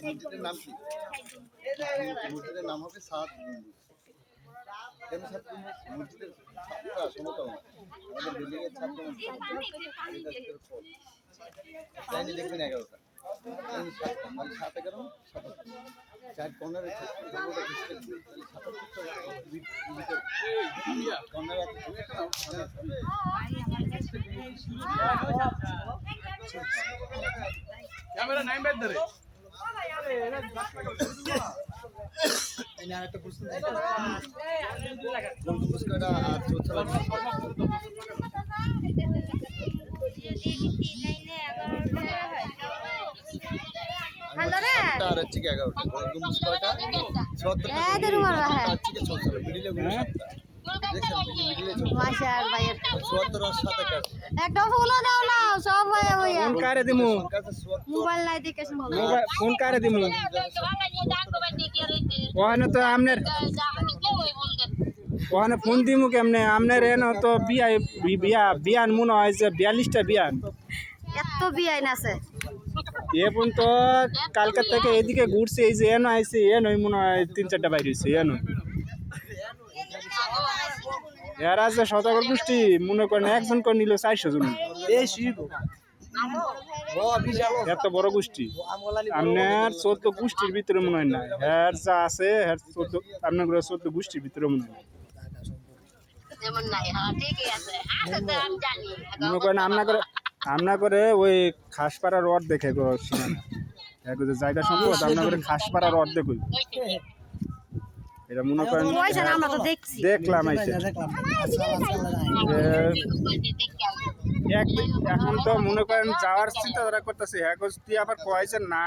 মসজিদের নাম কি? মসজিদের নাম হবে সাত মসজিদের সমতল আমাদের বিল্ডিং এর ছাত্র দেখবেন 11টা 7-11 চার কর্নারে ক্যামেরা নাইম বেদ ধরে একটা প্রশ্ন পুরস্কারটা আর চলছে আর হচ্ছে কি 11টা পুরস্কারটা 76 মিডিলে গুলো 7টা মাশাআল্লাহ ভাইয়ের 74 আর 7 একটা ফুল দাও না সব ভাই ভাইয়া ফোন কারে দিমু মোবাইল নাই দেখে ফোন কারে দিমু ওখানে তো আমনের ওখানে ফোন দিমু কেমনে আমনের এন তো বিয়ান মনে হয় যে 42টা বিয়ান এত বিয়াইন আছে এখন তো কালকে থেকে এদিকে ঘুরছে এই যে এন আইছে এন ওই মনে হয় 3-4টা বাইরে হয়েছে এন এর আছে শতকর গোষ্ঠী মনে করেন একজন করে নিল 400 জন এত বড় গোষ্ঠী আপনার 14 গোষ্ঠীর ভিতরে মনে হয় না হ্যার যা আছে হ্যার 14 আপনার 14 গোষ্ঠীর ভিতরে মনে হয় মনে করেন আমনা করে ওই খাসপাড়া রড দেখে গো জায়গা সম্পদ আমনা করে খাসপাড়া রড দেখো এটা মনে করেন দেখলাম এখন তো মনে করেন যাওয়ার চিন্তাধারা করতেছে আবার কয়েছেন না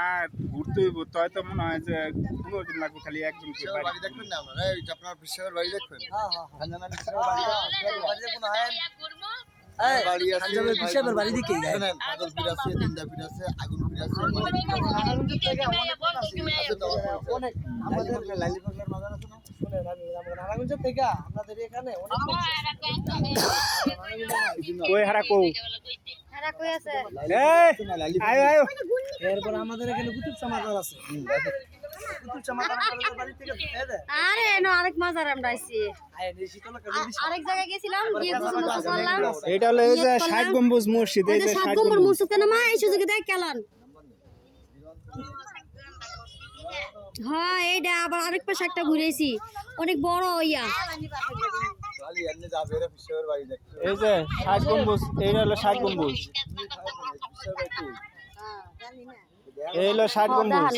ঘুরতে হইব তো মনে হয় যে 15 দিন লাগবে খালি একজন বাড়ি দেখবেন না আপনার বিশ্বের বাড়ি দেখবেন আমাদের এখানে কুতুব মাজার আছে আরে না আরেক মাজার আমরা আইছি আরেক জায়গায় গেছিলাম গিয়ে গোসল করলাম এটা হলো এই যে 60 গম্বুজ মসজিদ এই যে 60 গম্বুজ মসজিদ না মা এই সুযোগে দেখ কেলান হ্যাঁ এইটা আবার আরেক পাশে একটা ঘুরেছি অনেক বড় ইয়া এই যে 60 গম্বুজ এইটা হলো 60 গম্বুজ এই হলো 60 গম্বুজ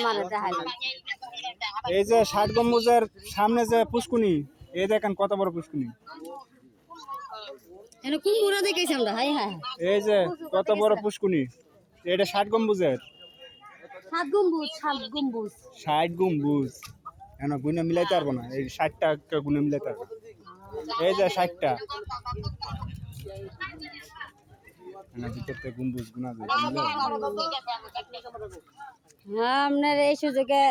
এই যে 60 গম্বুজের সামনে যে পুষ্কুনি এই দেখেন কত বড় পুষ্কুনি এনে কোন মুরা দেখাইছি আমরা হাই হাই এই যে কত বড় পুষ্কুনি এটা 60 গম্বুজের 7 গম্বুজ 60 গম্বুজ এন গুণে মিলাইতে পারবো না এই 60টা গুণে মিলাইতে পারবো এই যে 60টা না ভিতরতে গম্বুজ গুণা যায় হ্যাঁ আপনার এই সুযোগে